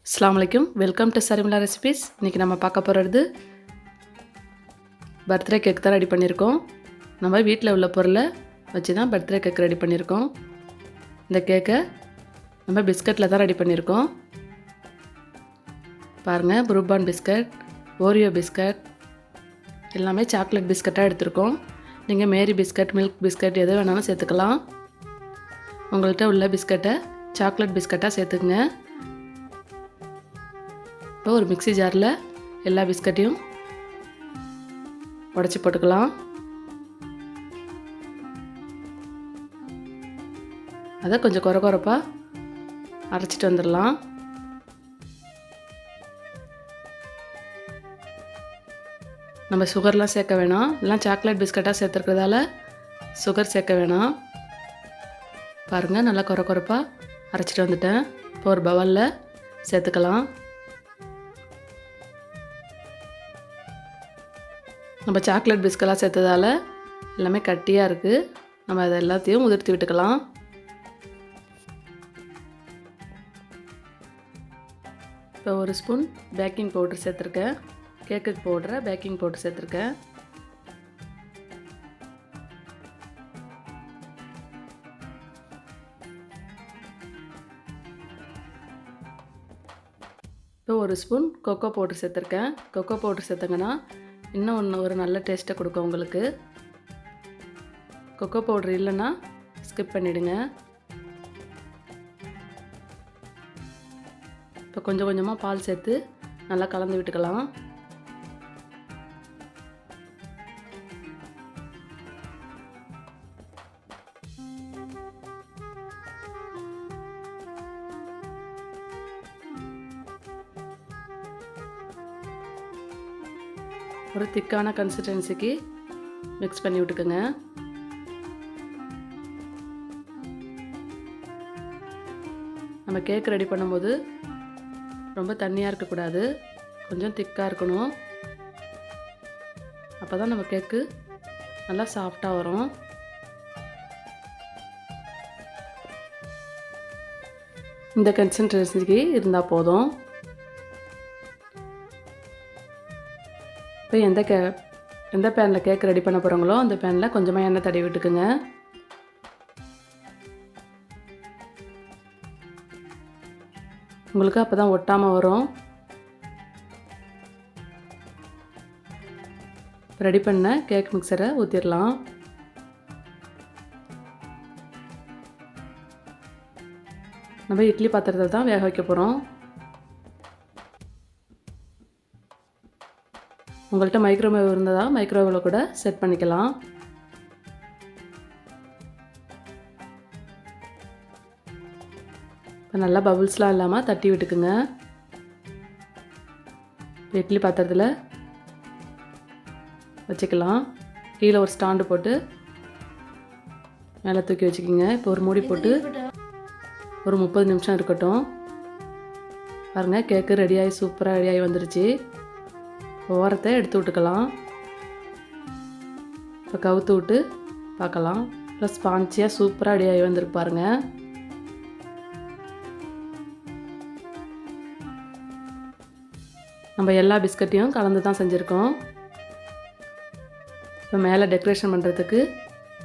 அஸ்ஸலாமு அலைக்கும். Welcome to Sharmila recipes. இன்றைக்கி நம்ம பார்க்க போகிறது பர்த்டே கேக் தான் ரெடி பண்ணியிருக்கோம். நம்ம வீட்டில் உள்ள பொருளை வச்சு தான் பர்த்டே கேக் ரெடி பண்ணியிருக்கோம். இந்த கேக்கை நம்ம பிஸ்கட்டில் தான் ரெடி பண்ணியிருக்கோம். பாருங்கள், ப்ரூபான் பிஸ்கட், ஓரியோ பிஸ்கட் எல்லாமே சாக்லேட் பிஸ்கட்டாக எடுத்திருக்கோம். நீங்கள் மேரி பிஸ்கட், மில்க் பிஸ்கட் எது வேணாலும் சேர்த்துக்கலாம். உங்கள்கிட்ட உள்ள பிஸ்கட்டை சாக்லேட் பிஸ்கட்டாக சேர்த்துக்குங்க. இப்போ ஒரு மிக்ஸி ஜாரில் எல்லா பிஸ்கட்டையும் உடச்சி போட்டுக்கலாம். அதை கொஞ்சம் கொரப்பாக அரைச்சிட்டு வந்துடலாம். நம்ம சுகர்லாம் சேர்க்க வேணாம். எல்லாம் சாக்லேட் பிஸ்கட்டாக சேர்த்துருக்கிறதால சுகர் சேர்க்க வேணாம். பாருங்கள், நல்லா கொரப்பாக அரைச்சிட்டு வந்துட்டேன். இப்போ ஒரு பவுலில் சேர்த்துக்கலாம். நம்ம சாக்லேட் பிஸ்கெல்லாம் சேர்த்ததால் எல்லாமே கட்டியாக இருக்குது. நம்ம அதை எல்லாத்தையும் உதிர்த்தி விட்டுக்கலாம். இப்போ ஒரு ஸ்பூன் பேக்கிங் பவுடர் சேர்த்துருக்கேன். கேக்குக்கு பவுடரை பேக்கிங் பவுடர் சேர்த்துருக்கேன். இப்போ ஒரு ஸ்பூன் கொக்கோ பவுடர் சேர்த்துருக்கேன். கொக்கோ பவுடர் சேர்த்துங்கன்னா இன்னும் ஒரு நல்ல டேஸ்ட்டை கொடுக்கும் உங்களுக்கு. கொக்கோ பவுடர் இல்லைன்னா ஸ்கிப் பண்ணிவிடுங்க. இப்போ கொஞ்சம் கொஞ்சமாக பால் சேர்த்து நல்லா கலந்து விட்டுக்கலாம். ஒரு திக்கான கன்சிஸ்டன்சிக்கு மிக்ஸ் பண்ணி விட்டுக்குங்க. நம்ம கேக் ரெடி பண்ணும்போது ரொம்ப தண்ணியாக இருக்கக்கூடாது, கொஞ்சம் திக்காக இருக்கணும். அப்போ தான் நம்ம கேக்கு நல்லா சாஃப்டாக வரும். இந்த கன்சிஸ்டன்சிக்கு இருந்தால் போதும். இப்போ எந்த பேனில் கேக் ரெடி பண்ண போகிறோங்களோ அந்த பேனில் கொஞ்சமாக எண்ணெய் தடவி விட்டுக்குங்க. உங்களுக்கு அப்போ தான் ஒட்டாமல் வரும். ரெடி பண்ண கேக் மிக்சரை ஊற்றிடலாம். நம்ம இட்லி பாத்திரத்தை தான் வேக வைக்க போகிறோம். உங்கள்கிட்ட மைக்ரோவேவ் இருந்ததா மைக்ரோவேவில் கூட செட் பண்ணிக்கலாம். இப்போ நல்லா பபுள்ஸ்லாம் இல்லாமல் தட்டி விட்டுக்குங்க. இட்லி பாத்திரத்தில் வச்சுக்கலாம். கீழே ஒரு ஸ்டாண்டு போட்டு மேலே தூக்கி வச்சுக்கிங்க. இப்போ ஒரு மூடி போட்டு ஒரு 30 நிமிஷம் இருக்கட்டும். பாருங்கள், கேக்கு ரெடியாகி சூப்பராக ரெடியாகி வந்துருச்சு. ஓரத்தை எடுத்து விட்டுக்கலாம். இப்போ கவுத்து விட்டு பார்க்கலாம். ப்ளஸ் ஸ்பான்ச்சியாக சூப்பராக ரெடியாகி வந்துருக்கு பாருங்கள். நம்ம எல்லா பிஸ்கட்டையும் கலந்து தான் செஞ்சுருக்கோம். இப்போ மேலே டெக்கரேஷன் பண்ணுறதுக்கு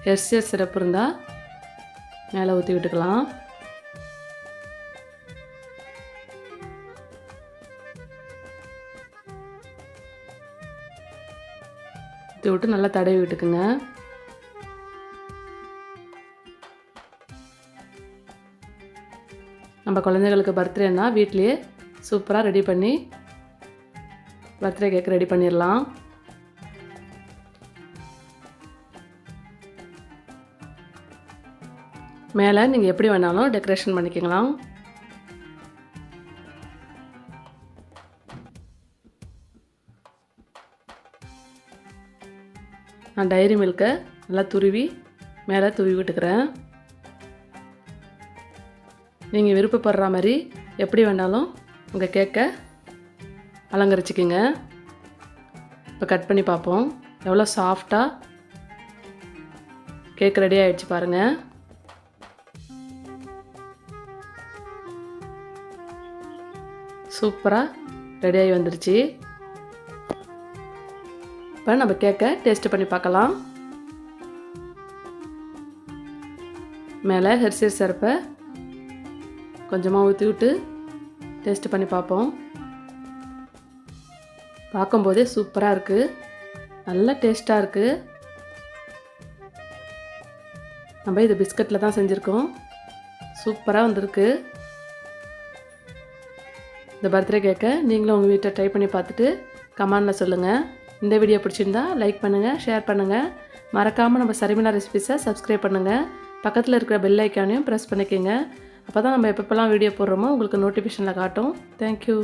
ஹெர்ஷியஸ் சிரப் இருந்தால் மேலே ஊற்றி விட்டுக்கலாம். ஊற்றி விட்டு நல்லா தடவி விட்டுக்குங்க. நம்ம குழந்தைகளுக்கு பர்த்டேன்னா வீட்லேயே சூப்பராக ரெடி பண்ணி பர்த்டே கேக் ரெடி பண்ணிடலாம். மேலே நீங்கள் எப்படி வேணாலும் டெக்கரேஷன் பண்ணிக்கலாம். நான் டைரி மில்கை நல்லா துருவி மேலே தூவி விட்டுக்கிறேன். நீங்கள் விருப்பப்படுற மாதிரி எப்படி வேணாலும் உங்கள் கேக்கை அலங்கரிச்சிக்கோங்க. இப்போ கட் பண்ணி பார்ப்போம். எவ்வளோ சாஃப்டாக கேக் ரெடி ஆகிடுச்சு பாருங்கள். சூப்பராக ரெடியாகி வந்துருச்சு. இப்போ நம்ம கேக்கை டேஸ்ட் பண்ணி பார்க்கலாம். மேலே ஹெர்ஷேஸ் சிரப்பை கொஞ்சமாக ஊற்றி விட்டு டேஸ்ட் பண்ணி பார்ப்போம். பார்க்கும்போதே சூப்பராக இருக்குது, நல்ல டேஸ்ட்டாக இருக்குது. நம்ம இது பிஸ்கட்டில் தான் செஞ்சுருக்கோம், சூப்பராக வந்திருக்கு. இந்த பர்த்டே கேக்கை நீங்களும் உங்கள் வீட்டை ட்ரை பண்ணி பார்த்துட்டு கமெண்டில் சொல்லுங்கள். இந்த வீடியோ பிடிச்சிருந்தா லைக் பண்ணுங்கள், ஷேர் பண்ணுங்கள். மறக்காமல் நம்ம சர்மிளா ரெசிபீஸை சப்ஸ்கிரைப் பண்ணுங்கள். பக்கத்தில் இருக்கிற பெல் ஐக்கானையும் ப்ரெஸ் பண்ணிக்கோங்க. அப்போ தான் நம்ம எப்பப்பெல்லாம் வீடியோ போடுறோமோ உங்களுக்கு நோட்டிஃபிகேஷனில் காட்டும். தேங்க்யூ.